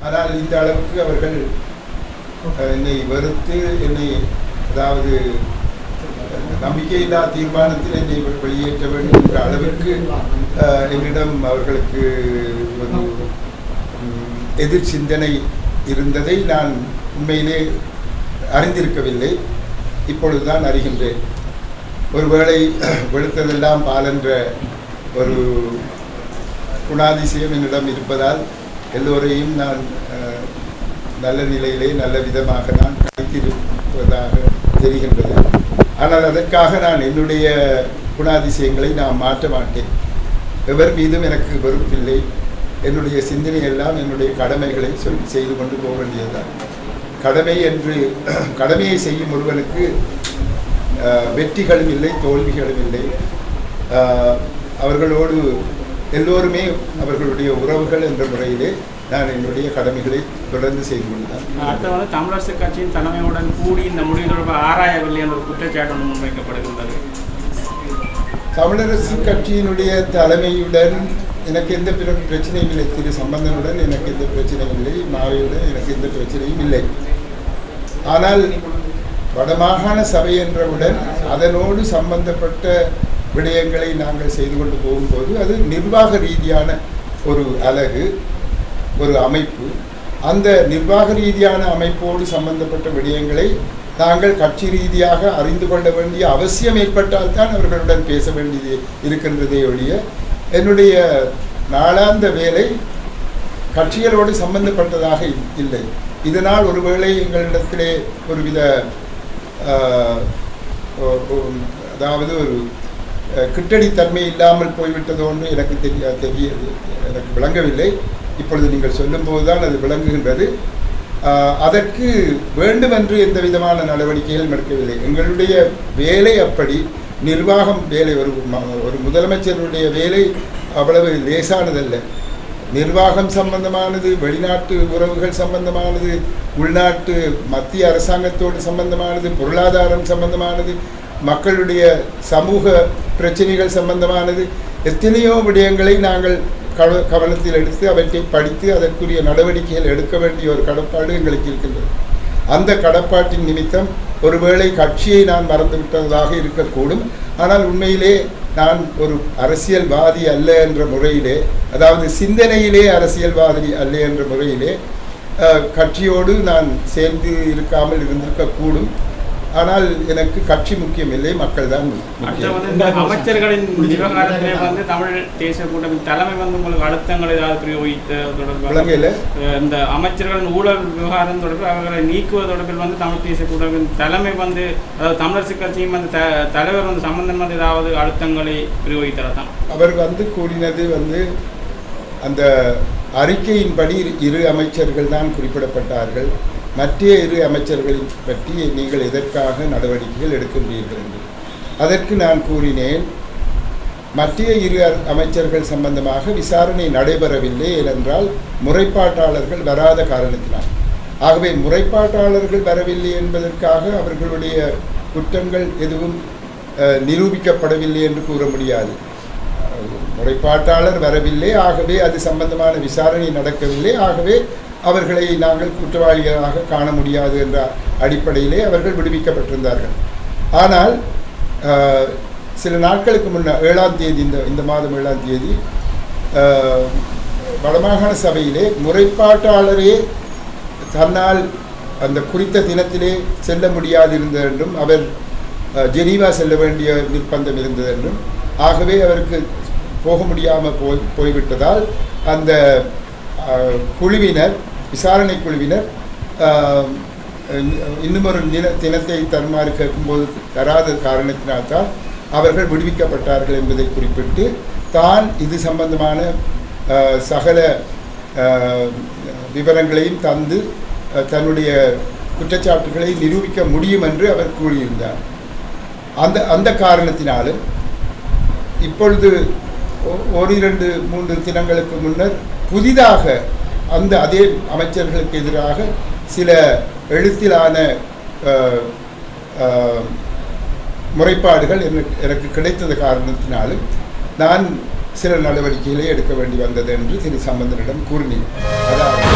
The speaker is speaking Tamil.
ஆனால் இந்த அளவுக்கு அவர்கள் என்னை வெறுத்து என்னை அதாவது நம்பிக்கையில்லா தீர்மானத்தில் என்னை வெளியேற்ற வேண்டும் என்ற அளவிற்கு என்னிடம் அவர்களுக்கு ஒரு எதிர் சிந்தனை இருந்ததை நான் உண்மையிலே அறிந்திருக்கவில்லை. இப்பொழுதுதான் அறிகின்றேன். ஒருவேளை வெளுத்ததெல்லாம் பாலென்ற ஒரு குணாதிசயம் என்னிடம் இருப்பதால் எல்லோரையும் நான் நல்ல நிலையிலே நல்ல விதமாக நான் கணித்திருப்பதாக தெரிகின்றது. ஆனால் அதற்காக நான் என்னுடைய குணாதிசயங்களை நான் மாற்ற மாட்டேன். எவர் மீதும் எனக்கு வெறுப்பில்லை. என்னுடைய சிந்தனை எல்லாம் என்னுடைய கடமைகளை செய்து கொண்டு போக வேண்டியதுதான். கடமை என்று கடமையை செய்யும் ஒருவனுக்கு வெற்றிகளும் இல்லை, தோல்விகளும் இல்லை. அவர்களோடு எல்லோருமே அவர்களுடைய உறவுகள் என்ற முறையிலே நான் என்னுடைய கடமைகளை தொடர்ந்து செய்து கொண்டுதான். அடுத்த தமிழரசு கட்சியின் தலைமையுடன் கூடி இந்த முடிவு தொடர்பாக ஆராயவில்லை என்ற ஒரு குற்றச்சாட்டு முன்வைக்கப்படுகின்றது. தமிழரசு கட்சியினுடைய தலைமையுடன் எனக்கு எந்த பிரச்சனையும் இல்லை. திரு சம்பந்தனுடன் எனக்கு எந்த பிரச்சனையும் இல்லை. மாவையுடன் எனக்கு எந்த பிரச்சனையும் இல்லை. ஆனால் வடமாகாண சபை என்றவுடன் அதனோடு சம்பந்தப்பட்ட விடயங்களை நாங்கள் செய்து கொண்டு போகும்போது அது நிர்வாக ரீதியான ஒரு அலகு, ஒரு அமைப்பு. அந்த நிர்வாக ரீதியான அமைப்போடு சம்பந்தப்பட்ட விடயங்களை நாங்கள் கட்சி ரீதியாக அறிந்து கொள்ள வேண்டிய அவசியம் ஏற்பட்டால் தான் அவர்களுடன் பேச வேண்டியது இருக்கின்றதே ஒழிய என்னுடைய நாளாந்த வேலை கட்சிகளோடு சம்பந்தப்பட்டதாக இல்லை. இதனால் ஒருவேளை எங்களிடத்திலே ஒருவித அதாவது ஒரு கிட்டடித்தன்மை இல்லாமல் போய்விட்டதோ ஒன்று எனக்கு எனக்கு விளங்கவில்லை. இப்பொழுது நீங்கள் சொல்லும்போது தான் அது விளங்குகின்றது. அதற்கு வேண்டுமென்று எந்த விதமான நடவடிக்கைகளும் எடுக்கவில்லை. எங்களுடைய வேலை அப்படி, நிர்வாகம் வேலை. ஒரு முதலமைச்சருடைய வேலை அவ்வளவு லேசானதல்ல. நிர்வாகம் சம்பந்தமானது, வெளிநாட்டு உறவுகள் சம்பந்தமானது, உள்நாட்டு மத்திய அரசாங்கத்தோடு சம்பந்தமானது, பொருளாதாரம் சம்பந்தமானது, மக்களுடைய சமூக பிரச்சனைகள் சம்பந்தமானது, எத்தனையோ விடயங்களை நாங்கள் கவனத்தில் எடுத்து அவற்றை படித்து அதற்குரிய நடவடிக்கைகள் எடுக்க வேண்டிய ஒரு கடப்பாடு எங்களுக்கு இருக்கின்றது. அந்த கடப்பாட்டின் நிமித்தம் ஒருவேளை கட்சியை நான் மறந்துவிட்டதாக இருக்கக்கூடும். ஆனால் உண்மையிலே நான் ஒரு அரசியல்வாதி அல்ல என்ற முறையிலே, அதாவது சிந்தனையிலே அரசியல்வாதி அல்ல என்ற முறையிலே கட்சியோடு நான் சேர்ந்து இருக்காமல் இருந்திருக்கக்கூடும். ஆனால் எனக்கு கட்சி முக்கியம் இல்லை, மக்கள் தான் முக்கியம். அமைச்சர்களின் விவகாரத்திலே தமிழ் தேசிய கூட்டமைப்பின் தலைமை உங்களுக்கு அழுத்தங்கள் ஏதாவது பிரயோகித்த தொடர்பாக இந்த அமைச்சர்களின் ஊழல் விவகாரம் தொடர்பில் அவர்களை நீக்குவது தொடர்பில் தமிழ் தேசிய கூட்டமைப்பின் தலைமை அதாவது தமிழரசு கட்சியும் தலைவர் சம்பந்தம் ஏதாவது அழுத்தங்களை பிரயோகித்ததான் அவர் கூறினது அந்த அறிக்கையின்படி 2 அமைச்சர்கள் தான் குறிப்பிடப்பட்டார்கள். மற்ற 2 அமைச்சர்களை பற்றி நீங்கள் எதற்காக நடவடிக்கைகள் எடுக்கின்றீர்கள் என்று. அதற்கு நான் கூறினேன், மற்ற 2 அமைச்சர்கள் சம்பந்தமாக விசாரணை நடைபெறவில்லை. ஏனென்றால் முறைப்பாட்டாளர்கள் வராத காரணத்தினால். ஆகவே முறைப்பாட்டாளர்கள் வரவில்லை என்பதற்காக அவர்களுடைய குற்றங்கள் எதுவும் நிரூபிக்கப்படவில்லை என்று கூற முடியாது. முறைப்பாட்டாளர் வரவில்லை, ஆகவே அது சம்பந்தமான விசாரணை நடக்கவில்லை, ஆகவே அவர்களை நாங்கள் குற்றவாளிகளாக காண முடியாது என்ற அடிப்படையிலே அவர்கள் விடுவிக்கப்பட்டிருந்தார்கள். ஆனால் சில நாட்களுக்கு முன்னர் 7ஆம் தேதி, இந்த மாதம் 7ஆம் தேதி வடமாகாண சபையிலே முறைப்பாட்டாளரே தன்னால் அந்த குறித்த தினத்திலே செல்ல முடியாது இருந்தது என்றும், அவர் ஜெனீவா செல்ல வேண்டிய நிர்பந்தம் இருந்தது என்றும், ஆகவே அவருக்கு போக முடியாமல் போய்விட்டதால் அந்த குழுவினர், விசாரணை குழுவினர் இன்னும் ஒரு தினத்தை தருமாறு கேட்கும்போது தராத காரணத்தினால்தான் அவர்கள் விடுவிக்கப்பட்டார்கள் என்பதை குறிப்பிட்டு தான் இது சம்பந்தமான சகல விவரங்களையும் தந்து தன்னுடைய குற்றச்சாட்டுகளை நிரூபிக்க முடியும் என்று அவர் கூறியிருந்தார். அந்த காரணத்தினாலும் இப்பொழுது 1-2-3 தினங்களுக்கு முன்னர் புதிதாக அதே அமைச்சர்களுக்கு எதிராக சில எழுத்திலான முறைப்பாடுகள் எனக்கு கிடைத்தது காரணத்தினாலும் நான் சில நடவடிக்கைகளை எடுக்க வேண்டி வந்தது என்று திரு சம்பந்தனிடம் கூறினேன். அதாவது